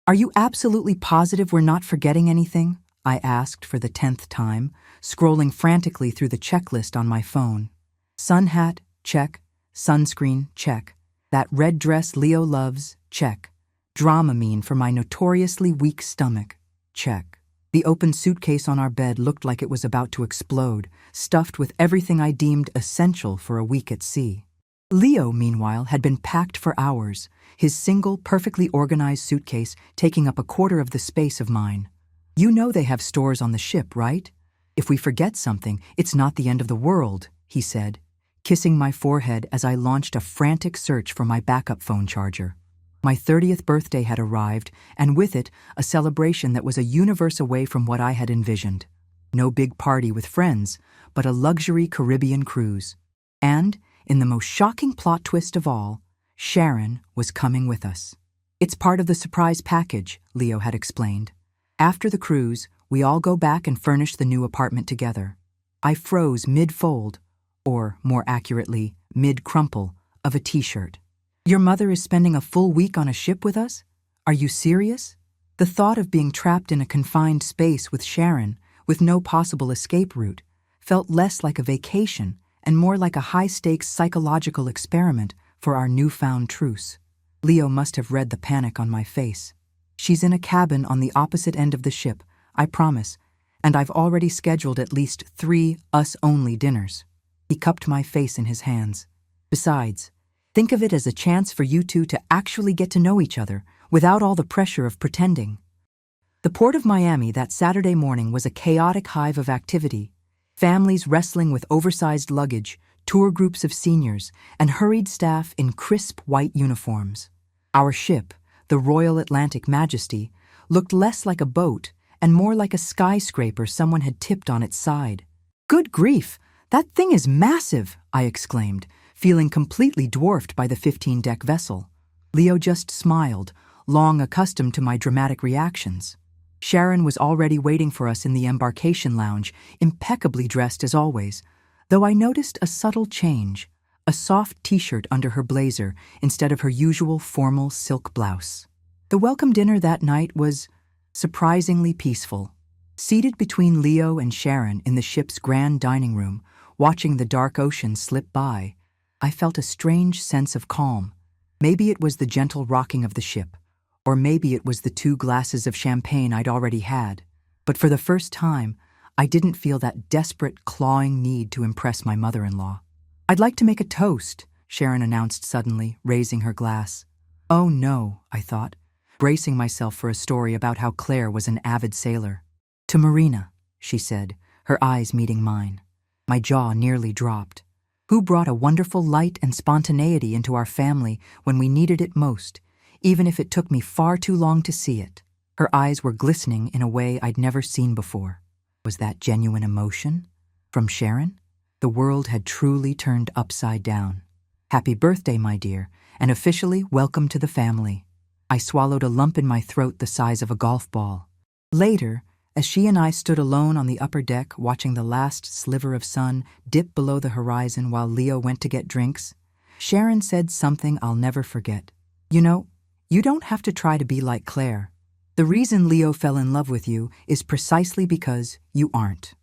"Are you absolutely positive we're not forgetting anything?" I asked for the 10th time, scrolling frantically through the checklist on my phone. Sun hat, check. Sunscreen, check. That red dress Leo loves, check. Dramamine for my notoriously weak stomach, check. The open suitcase on our bed looked like it was about to explode, stuffed with everything I deemed essential for a week at sea. Leo, meanwhile, had been packed for hours, his single, perfectly organized suitcase taking up a quarter of the space of mine. "You know they have stores on the ship, right? If we forget something, it's not the end of the world," he said, kissing my forehead as I launched a frantic search for my backup phone charger. My 30th birthday had arrived, and with it, a celebration that was a universe away from what I had envisioned. No big party with friends, but a luxury Caribbean cruise. And, in the most shocking plot twist of all, Sharon was coming with us. "It's part of the surprise package," Leo had explained. "After the cruise, we all go back and furnish the new apartment together." I froze mid-fold, or more accurately, mid-crumple, of a t-shirt. "Your mother is spending a full week on a ship with us? Are you serious?" The thought of being trapped in a confined space with Sharon, with no possible escape route, felt less like a vacation and more like a high-stakes psychological experiment for our newfound truce. Leo must have read the panic on my face. "She's in a cabin on the opposite end of the ship, I promise, and I've already scheduled at least 3 us-only dinners." He cupped my face in his hands. "Besides, think of it as a chance for you two to actually get to know each other without all the pressure of pretending." The port of Miami that Saturday morning was a chaotic hive of activity. Families wrestling with oversized luggage, tour groups of seniors, and hurried staff in crisp white uniforms. Our ship, the Royal Atlantic Majesty, looked less like a boat and more like a skyscraper someone had tipped on its side. "Good grief, that thing is massive!" I exclaimed, feeling completely dwarfed by the 15-deck vessel. Leo just smiled, long accustomed to my dramatic reactions. Sharon was already waiting for us in the embarkation lounge, impeccably dressed as always, though I noticed a subtle change, a soft t-shirt under her blazer instead of her usual formal silk blouse. The welcome dinner that night was surprisingly peaceful. Seated between Leo and Sharon in the ship's grand dining room, watching the dark ocean slip by, I felt a strange sense of calm. Maybe it was the gentle rocking of the ship, or maybe it was the 2 glasses of champagne I'd already had. But for the first time, I didn't feel that desperate, clawing need to impress my mother-in-law. "I'd like to make a toast," Sharon announced suddenly, raising her glass. Oh no, I thought, bracing myself for a story about how Claire was an avid sailor. "To Marina," she said, her eyes meeting mine. My jaw nearly dropped. Who brought a wonderful light and spontaneity into our family when we needed it most, even if it took me far too long to see it? Her eyes were glistening in a way I'd never seen before. Was that genuine emotion? From Sharon? The world had truly turned upside down. "Happy birthday, my dear, and officially welcome to the family." I swallowed a lump in my throat the size of a golf ball. Later, as she and I stood alone on the upper deck watching the last sliver of sun dip below the horizon while Leo went to get drinks, Sharon said something I'll never forget. "You know, you don't have to try to be like Claire. The reason Leo fell in love with you is precisely because you aren't."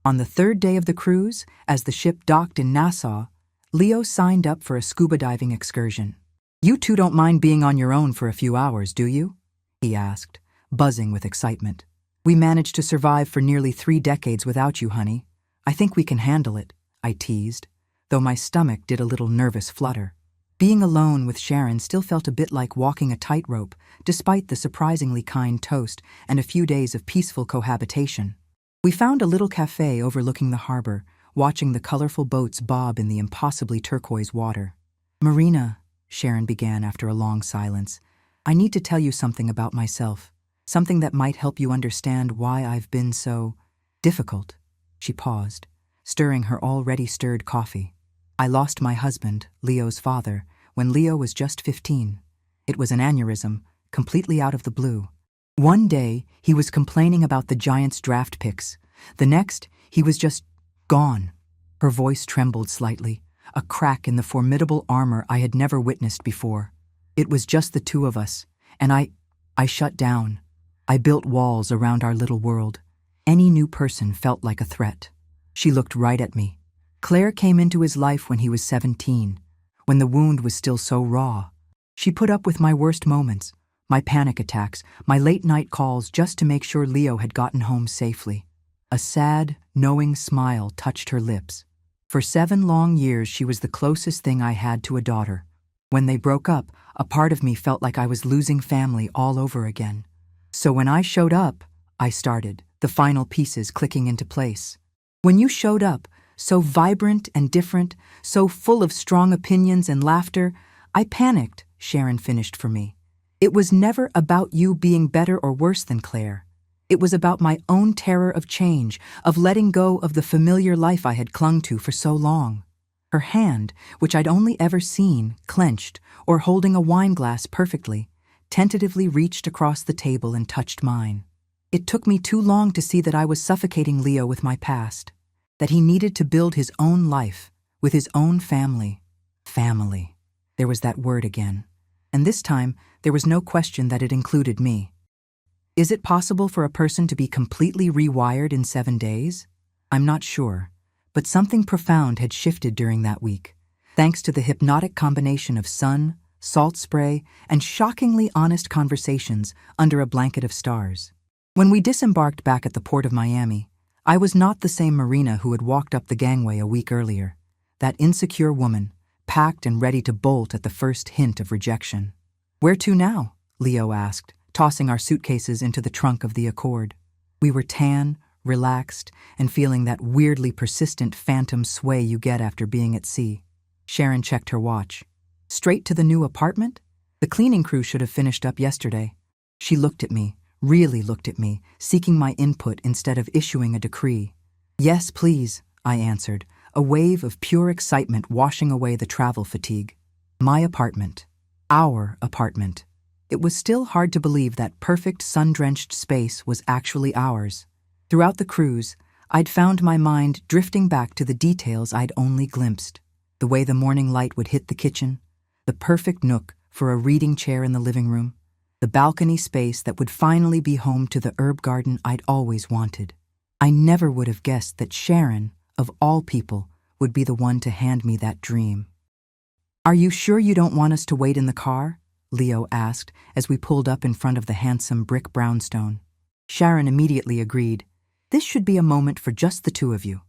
On the 3rd day of the cruise, as the ship docked in Nassau, Leo signed up for a scuba diving excursion. "You two don't mind being on your own for a few hours, do you?" he asked, buzzing with excitement. "We managed to survive for nearly 3 decades without you, honey. I think we can handle it," I teased, though my stomach did a little nervous flutter. Being alone with Sharon still felt a bit like walking a tightrope, despite the surprisingly kind toast and a few days of peaceful cohabitation. We found a little cafe overlooking the harbor, watching the colorful boats bob in the impossibly turquoise water. "Marina," Sharon began after a long silence, "I need to tell you something about myself. Something that might help you understand why I've been so difficult." She paused, stirring her already stirred coffee. "I lost my husband, Leo's father, when Leo was just 15. It was an aneurysm, completely out of the blue. One day, he was complaining about the Giants' draft picks. The next, he was just gone." Her voice trembled slightly, a crack in the formidable armor I had never witnessed before. "It was just the 2 of us, and I shut down. I built walls around our little world. Any new person felt like a threat." She looked right at me. "Claire came into his life when he was 17, when the wound was still so raw. She put up with my worst moments, my panic attacks, my late-night calls just to make sure Leo had gotten home safely." A sad, knowing smile touched her lips. "For 7 long years she was the closest thing I had to a daughter. When they broke up, a part of me felt like I was losing family all over again. So when I showed up," I started, the final pieces clicking into place. "When you showed up, so vibrant and different, so full of strong opinions and laughter, I panicked," Sharon finished for me. "It was never about you being better or worse than Claire. It was about my own terror of change, of letting go of the familiar life I had clung to for so long." Her hand, which I'd only ever seen, clenched, or holding a wine glass perfectly, tentatively reached across the table and touched mine. It took me too long to see that I was suffocating Leo with my past, that he needed to build his own life, with his own family. Family. There was that word again. And this time, there was no question that it included me. Is it possible for a person to be completely rewired in 7 days? I'm not sure, but something profound had shifted during that week, thanks to the hypnotic combination of sun, salt spray, and shockingly honest conversations under a blanket of stars. When we disembarked back at the port of Miami, I was not the same Marina who had walked up the gangway a week earlier, that insecure woman, packed and ready to bolt at the first hint of rejection. "Where to now?" Leo asked, tossing our suitcases into the trunk of the Accord. We were tan, relaxed, and feeling that weirdly persistent phantom sway you get after being at sea. Sharon checked her watch. "Straight to the new apartment? The cleaning crew should have finished up yesterday." She looked at me, really looked at me, seeking my input instead of issuing a decree. "Yes, please," I answered, a wave of pure excitement washing away the travel fatigue. My apartment. Our apartment. It was still hard to believe that perfect sun-drenched space was actually ours. Throughout the cruise, I'd found my mind drifting back to the details I'd only glimpsed. The way the morning light would hit the kitchen, the perfect nook for a reading chair in the living room, the balcony space that would finally be home to the herb garden I'd always wanted. I never would have guessed that Sharon, of all people, would be the one to hand me that dream. "Are you sure you don't want us to wait in the car?" Leo asked as we pulled up in front of the handsome brick brownstone. Sharon immediately agreed. "This should be a moment for just the two of you."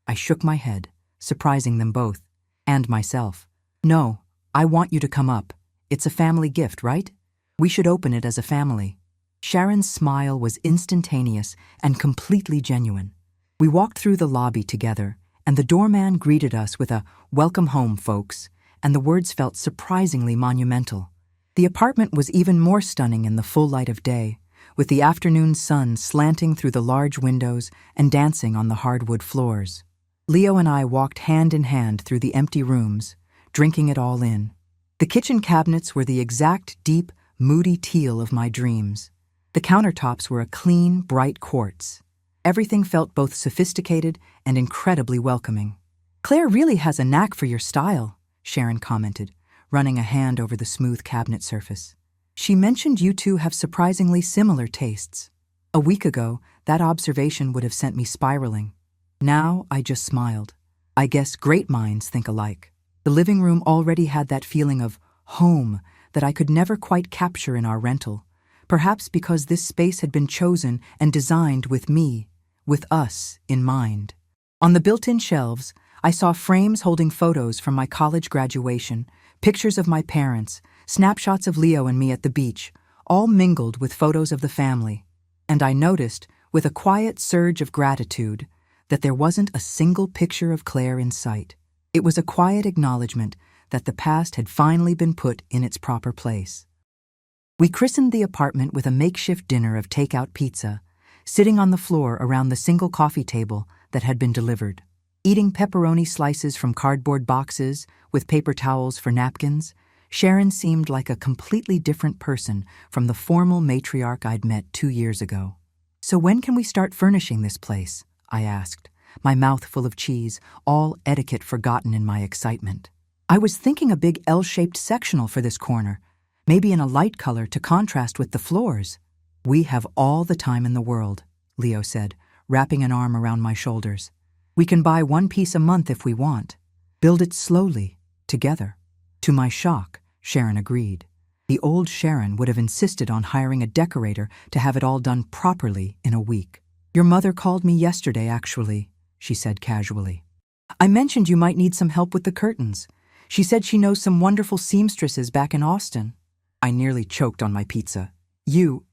I shook my head, surprising them both, and myself. "No, I want you to come up. It's a family gift, right? We should open it as a family." Sharon's smile was instantaneous and completely genuine. We walked through the lobby together, and the doorman greeted us with a "Welcome home, folks," and the words felt surprisingly monumental. The apartment was even more stunning in the full light of day, with the afternoon sun slanting through the large windows and dancing on the hardwood floors. Leo and I walked hand in hand through the empty rooms, drinking it all in. The kitchen cabinets were the exact deep, moody teal of my dreams. The countertops were a clean, bright quartz. Everything felt both sophisticated and incredibly welcoming. "Claire really has a knack for your style," Sharon commented, running a hand over the smooth cabinet surface. "She mentioned you two have surprisingly similar tastes." A week ago, that observation would have sent me spiraling. Now, I just smiled. I guess great minds think alike. The living room already had that feeling of home that I could never quite capture in our rental, perhaps because this space had been chosen and designed with me, with us, in mind. On the built-in shelves, I saw frames holding photos from my college graduation, pictures of my parents, snapshots of Leo and me at the beach, all mingled with photos of the family. And I noticed, with a quiet surge of gratitude, that there wasn't a single picture of Claire in sight. It was a quiet acknowledgement that the past had finally been put in its proper place. We christened the apartment with a makeshift dinner of takeout pizza, sitting on the floor around the single coffee table that had been delivered. Eating pepperoni slices from cardboard boxes with paper towels for napkins, Sharon seemed like a completely different person from the formal matriarch I'd met 2 years ago. "So when can we start furnishing this place?" I asked, my mouth full of cheese, all etiquette forgotten in my excitement. "I was thinking a big L-shaped sectional for this corner, maybe in a light color to contrast with the floors." "We have all the time in the world," Leo said, wrapping an arm around my shoulders. "We can buy one piece a month if we want. Build it slowly, together." To my shock, Sharon agreed. The old Sharon would have insisted on hiring a decorator to have it all done properly in a week. "Your mother called me yesterday, actually," she said casually. "I mentioned you might need some help with the curtains. She said she knows some wonderful seamstresses back in Austin." I nearly choked on my pizza. You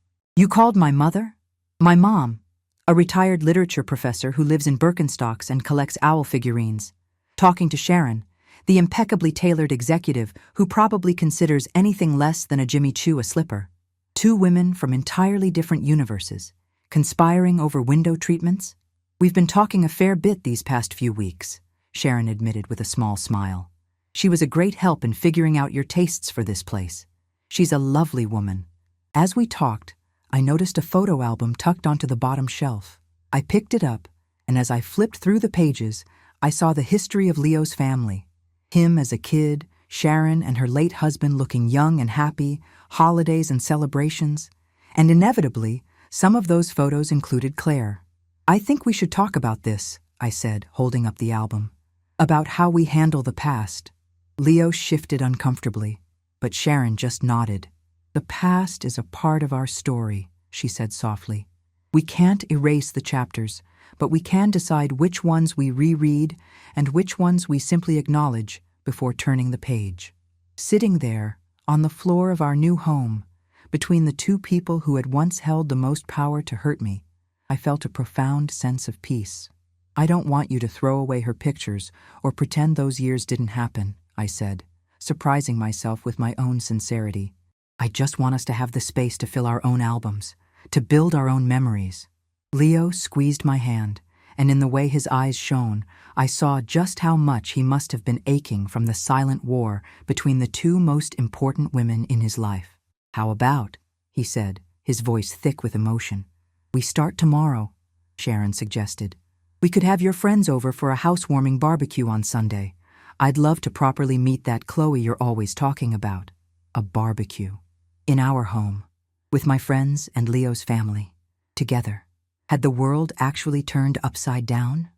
called my mother?" "My mom, a retired literature professor who lives in Birkenstocks and collects owl figurines. Talking to Sharon, the impeccably tailored executive who probably considers anything less than a Jimmy Choo a slipper. 2 women from entirely different universes, conspiring over window treatments. We've been talking a fair bit these past few weeks," Sharon admitted with a small smile. "She was a great help in figuring out your tastes for this place. She's a lovely woman." As we talked, I noticed a photo album tucked onto the bottom shelf. I picked it up, and as I flipped through the pages, I saw the history of Leo's family. Him as a kid, Sharon and her late husband looking young and happy, holidays and celebrations, and inevitably, some of those photos included Claire. "I think we should talk about this," I said, holding up the album. "About how we handle the past." Leo shifted uncomfortably, but Sharon just nodded. "The past is a part of our story," she said softly. "We can't erase the chapters, but we can decide which ones we reread and which ones we simply acknowledge before turning the page." Sitting there, on the floor of our new home, between the 2 people who had once held the most power to hurt me, I felt a profound sense of peace. "I don't want you to throw away her pictures or pretend those years didn't happen," I said, surprising myself with my own sincerity. "I just want us to have the space to fill our own albums, to build our own memories." Leo squeezed my hand, and in the way his eyes shone, I saw just how much he must have been aching from the silent war between the 2 most important women in his life. "How about," he said, his voice thick with emotion, "we start tomorrow?" Sharon suggested. "We could have your friends over for a housewarming barbecue on Sunday. I'd love to properly meet that Chloe you're always talking about." A barbecue. In our home. With my friends and Leo's family. Together. Had the world actually turned upside down?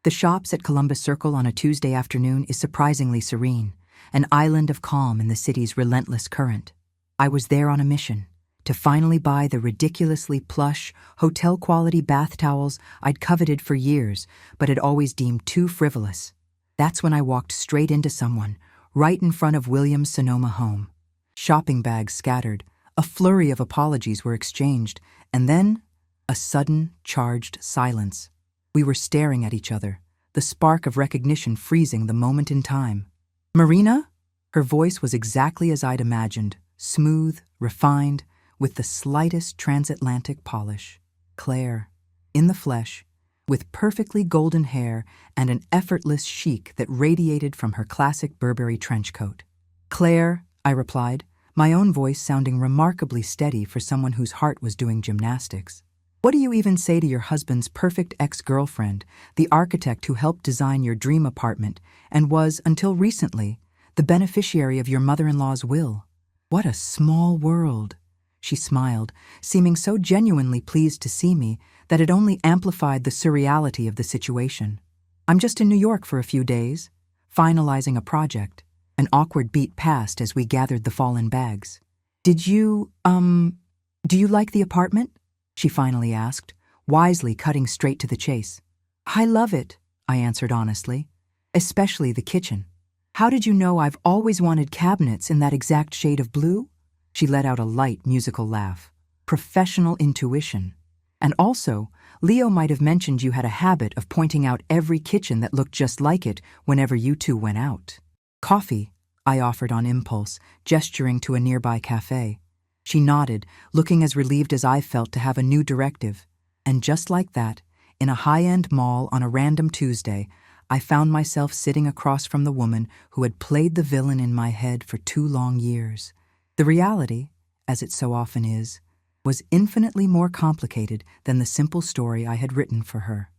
The shops at Columbus Circle on a Tuesday afternoon is surprisingly serene, an island of calm in the city's relentless current. I was there on a mission, to finally buy the ridiculously plush, hotel-quality bath towels I'd coveted for years, but had always deemed too frivolous. That's when I walked straight into someone, right in front of William's Sonoma home. Shopping bags scattered, a flurry of apologies were exchanged, and then a sudden, charged silence. We were staring at each other, the spark of recognition freezing the moment in time. "Marina?" Her voice was exactly as I'd imagined, smooth, refined, with the slightest transatlantic polish. Claire, in the flesh, with perfectly golden hair and an effortless chic that radiated from her classic Burberry trench coat. "Claire," I replied, my own voice sounding remarkably steady for someone whose heart was doing gymnastics. "What do you even say to your husband's perfect ex-girlfriend, the architect who helped design your dream apartment and was, until recently, the beneficiary of your mother-in-law's will? What a small world." She smiled, seeming so genuinely pleased to see me that it only amplified the surreality of the situation. "I'm just in New York for a few days, finalizing a project." An awkward beat passed as we gathered the fallen bags. Do you like the apartment?" she finally asked, wisely cutting straight to the chase. "I love it," I answered honestly. "Especially the kitchen. How did you know I've always wanted cabinets in that exact shade of blue?" She let out a light musical laugh. "Professional intuition. And also, Leo might have mentioned you had a habit of pointing out every kitchen that looked just like it whenever you two went out." "Coffee," I offered on impulse, gesturing to a nearby cafe. She nodded, looking as relieved as I felt to have a new directive. And just like that, in a high-end mall on a random Tuesday, I found myself sitting across from the woman who had played the villain in my head for 2 long years. The reality, as it so often is, was infinitely more complicated than the simple story I had written for her.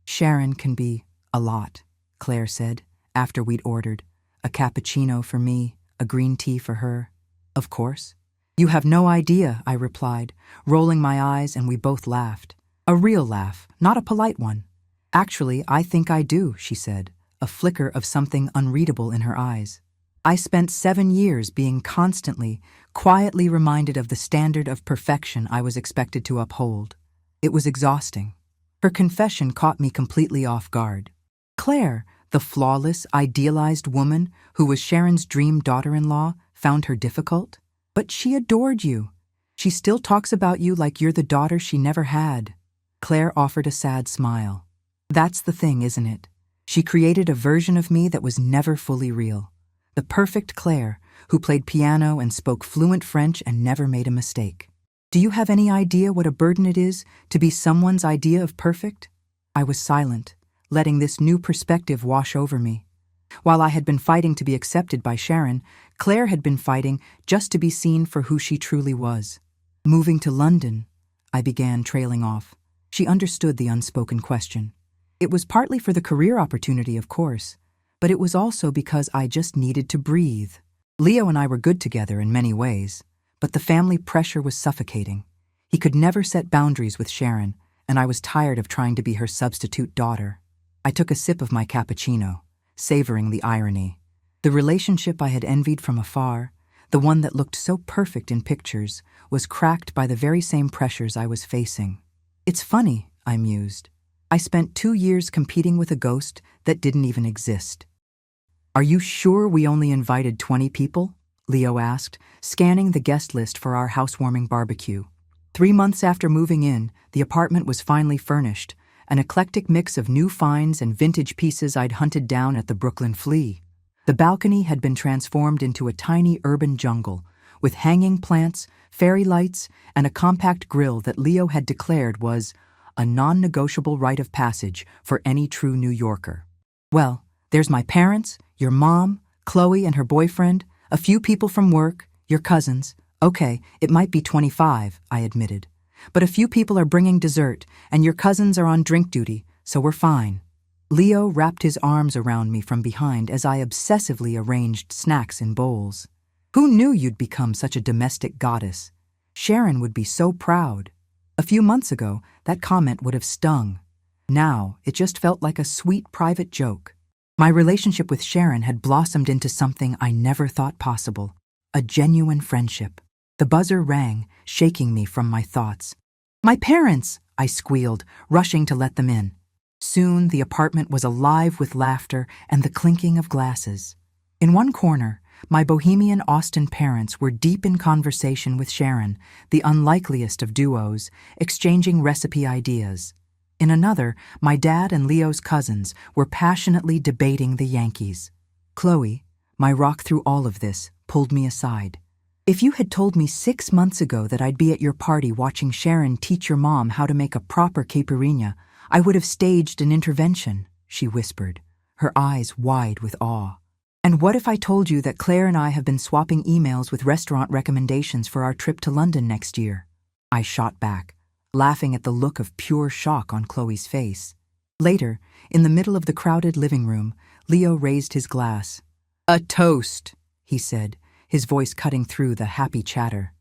"Sharon can be a lot," Claire said, after we'd ordered. A cappuccino for me, a green tea for her. "Of course." "You have no idea," I replied, rolling my eyes, and we both laughed. A real laugh, not a polite one. "Actually, I think I do," she said, a flicker of something unreadable in her eyes. I spent 7 years being constantly, quietly reminded of the standard of perfection I was expected to uphold. It was exhausting. Her confession caught me completely off guard. Claire, the flawless, idealized woman who was Sharon's dream daughter-in-law, found her difficult? But she adored you. She still talks about you like you're the daughter she never had. Claire offered a sad smile. "That's the thing, isn't it? She created a version of me that was never fully real. The perfect Claire, who played piano and spoke fluent French and never made a mistake. Do you have any idea what a burden it is to be someone's idea of perfect?" I was silent, letting this new perspective wash over me. While I had been fighting to be accepted by Sharon, Claire had been fighting just to be seen for who she truly was. "Moving to London," I began, trailing off. She understood the unspoken question. It was partly for the career opportunity, of course, but it was also because I just needed to breathe. Leo and I were good together in many ways, but the family pressure was suffocating. He could never set boundaries with Sharon, and I was tired of trying to be her substitute daughter. I took a sip of my cappuccino, savoring the irony. The relationship I had envied from afar, the one that looked so perfect in pictures, was cracked by the very same pressures I was facing. "It's funny," I mused. "I spent 2 years competing with a ghost that didn't even exist." "Are you sure we only invited 20 people?" Leo asked, scanning the guest list for our housewarming barbecue. 3 months after moving in, the apartment was finally furnished, an eclectic mix of new finds and vintage pieces I'd hunted down at the Brooklyn Flea. The balcony had been transformed into a tiny urban jungle, with hanging plants, fairy lights, and a compact grill that Leo had declared was a non-negotiable rite of passage for any true New Yorker. "Well, there's my parents, your mom, Chloe and her boyfriend, a few people from work, your cousins. Okay, it might be 25, I admitted. But a few people are bringing dessert, and your cousins are on drink duty, so we're fine." Leo wrapped his arms around me from behind as I obsessively arranged snacks in bowls. "Who knew you'd become such a domestic goddess? Sharon would be so proud." A few months ago, that comment would have stung. Now, it just felt like a sweet private joke. My relationship with Sharon had blossomed into something I never thought possible, a genuine friendship. The buzzer rang, shaking me from my thoughts. "My parents!" I squealed, rushing to let them in. Soon the apartment was alive with laughter and the clinking of glasses. In one corner, my bohemian Austin parents were deep in conversation with Sharon, the unlikeliest of duos, exchanging recipe ideas. In another, my dad and Leo's cousins were passionately debating the Yankees. Chloe, my rock through all of this, pulled me aside. "If you had told me 6 months ago that I'd be at your party watching Sharon teach your mom how to make a proper caipirinha, I would have staged an intervention," she whispered, her eyes wide with awe. "And what if I told you that Claire and I have been swapping emails with restaurant recommendations for our trip to London next year?" I shot back, laughing at the look of pure shock on Chloe's face. Later, in the middle of the crowded living room, Leo raised his glass. "A toast," he said, his voice cutting through the happy chatter.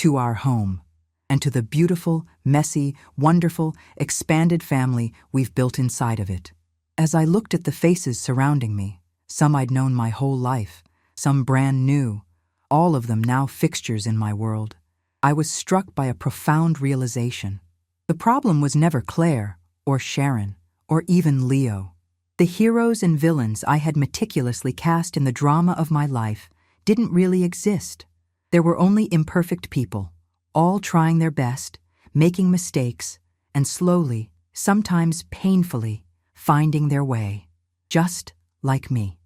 "To our home, and to the beautiful, messy, wonderful, expanded family we've built inside of it." As I looked at the faces surrounding me, some I'd known my whole life, some brand new, all of them now fixtures in my world, I was struck by a profound realization. The problem was never Claire, or Sharon, or even Leo. The heroes and villains I had meticulously cast in the drama of my life didn't really exist. There were only imperfect people, all trying their best, making mistakes, and slowly, sometimes painfully, finding their way, just like me.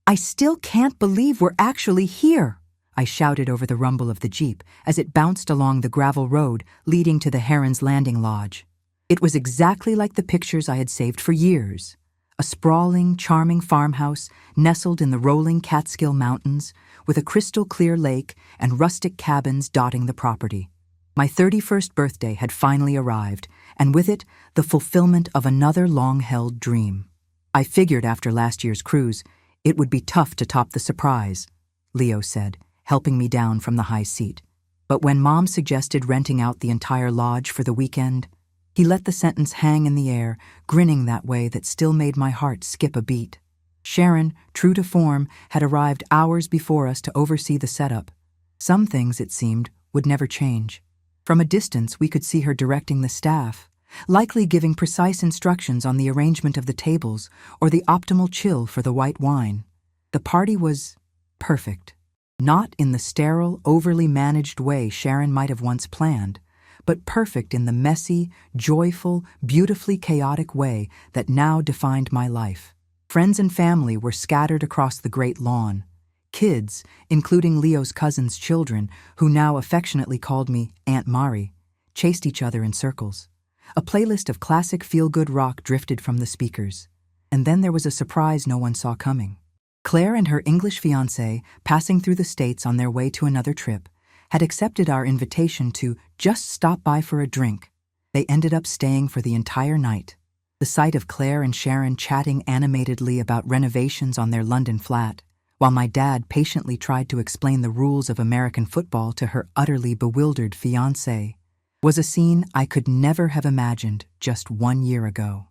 "I still can't believe we're actually here," I shouted over the rumble of the Jeep as it bounced along the gravel road leading to the Heron's Landing Lodge. It was exactly like the pictures I had saved for years. A sprawling, charming farmhouse nestled in the rolling Catskill Mountains with a crystal-clear lake and rustic cabins dotting the property. My 31st birthday had finally arrived, and with it, the fulfillment of another long-held dream. I figured after last year's cruise, it would be tough to top the surprise, Leo said, helping me down from the high seat. But when Mom suggested renting out the entire lodge for the weekend, he let the sentence hang in the air, grinning that way that still made my heart skip a beat. Sharon, true to form, had arrived hours before us to oversee the setup. Some things, it seemed, would never change. From a distance, we could see her directing the staff, likely giving precise instructions on the arrangement of the tables or the optimal chill for the white wine. The party was perfect. Not in the sterile, overly managed way Sharon might have once planned, but perfect in the messy, joyful, beautifully chaotic way that now defined my life. Friends and family were scattered across the great lawn. Kids, including Leo's cousins' children, who now affectionately called me Aunt Mari, chased each other in circles. A playlist of classic feel-good rock drifted from the speakers. And then there was a surprise no one saw coming. Claire and her English fiancé, passing through the States on their way to another trip, had accepted our invitation to just stop by for a drink. They ended up staying for the entire night. The sight of Claire and Sharon chatting animatedly about renovations on their London flat, while my dad patiently tried to explain the rules of American football to her utterly bewildered fiancé, was a scene I could never have imagined just 1 year ago.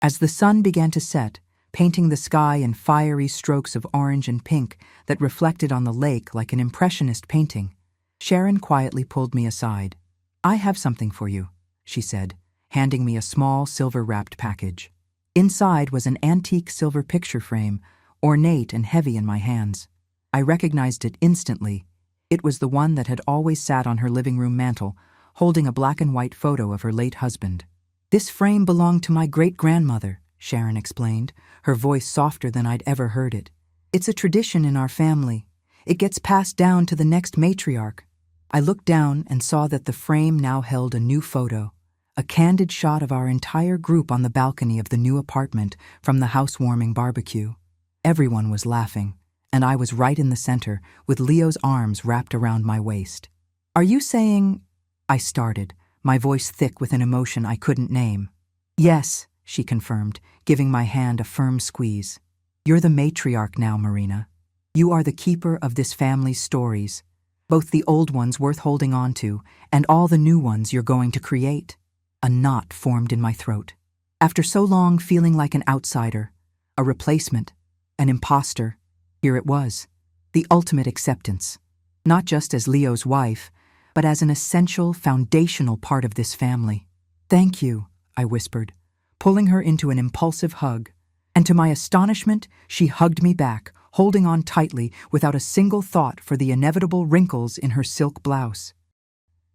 As the sun began to set, painting the sky in fiery strokes of orange and pink that reflected on the lake like an impressionist painting, Sharon quietly pulled me aside. "I have something for you," she said, handing me a small silver-wrapped package. Inside was an antique silver picture frame, ornate and heavy in my hands. I recognized it instantly. It was the one that had always sat on her living room mantel, holding a black-and-white photo of her late husband. "This frame belonged to my great-grandmother," Sharon explained, her voice softer than I'd ever heard it. "It's a tradition in our family. It gets passed down to the next matriarch." I looked down and saw that the frame now held a new photo, a candid shot of our entire group on the balcony of the new apartment from the housewarming barbecue. Everyone was laughing, and I was right in the center, with Leo's arms wrapped around my waist. "Are you saying—" I started, my voice thick with an emotion I couldn't name. "Yes," she confirmed, giving my hand a firm squeeze. "You're the matriarch now, Marina. You are the keeper of this family's stories, both the old ones worth holding on to and all the new ones you're going to create." A knot formed in my throat. After so long feeling like an outsider, a replacement, an imposter. Here it was, the ultimate acceptance, not just as Leo's wife, but as an essential, foundational part of this family. "Thank you," I whispered, pulling her into an impulsive hug. And to my astonishment, she hugged me back, holding on tightly without a single thought for the inevitable wrinkles in her silk blouse.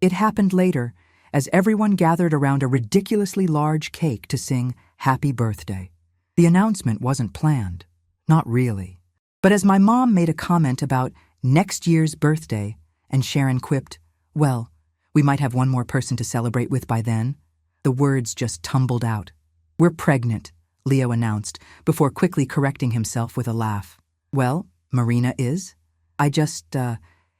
It happened later, as everyone gathered around a ridiculously large cake to sing "Happy Birthday." The announcement wasn't planned. Not really. But as my mom made a comment about next year's birthday, and Sharon quipped, "Well, we might have one more person to celebrate with by then," the words just tumbled out. "We're pregnant," Leo announced, before quickly correcting himself with a laugh. "Well, Marina is. I just,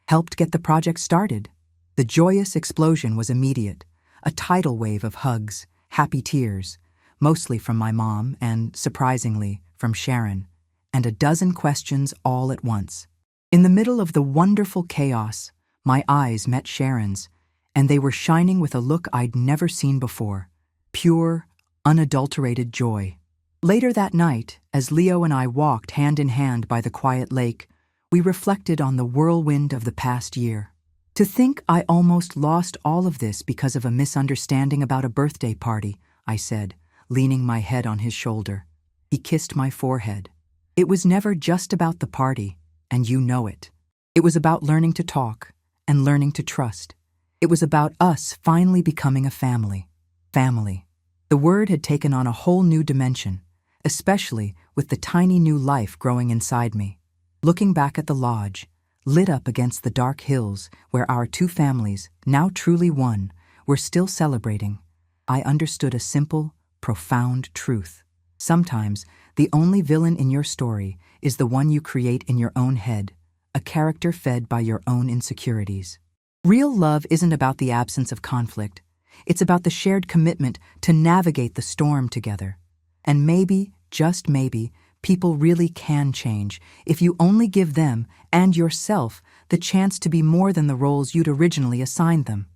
helped get the project started." The joyous explosion was immediate, a tidal wave of hugs, happy tears, mostly from my mom and, surprisingly, from Sharon, and a dozen questions all at once. In the middle of the wonderful chaos, my eyes met Sharon's, and they were shining with a look I'd never seen before. Pure, unadulterated joy. Later that night, as Leo and I walked hand in hand by the quiet lake, we reflected on the whirlwind of the past year. "To think I almost lost all of this because of a misunderstanding about a birthday party," I said, leaning my head on his shoulder. He kissed my forehead. "It was never just about the party, and you know it. It was about learning to talk and learning to trust. It was about us finally becoming a family." Family. The word had taken on a whole new dimension, especially with the tiny new life growing inside me. Looking back at the lodge, lit up against the dark hills where our two families, now truly one, were still celebrating, I understood a simple, profound truth. Sometimes, the only villain in your story is the one you create in your own head, a character fed by your own insecurities. Real love isn't about the absence of conflict. It's about the shared commitment to navigate the storm together. And maybe, just maybe, people really can change if you only give them and yourself the chance to be more than the roles you'd originally assigned them.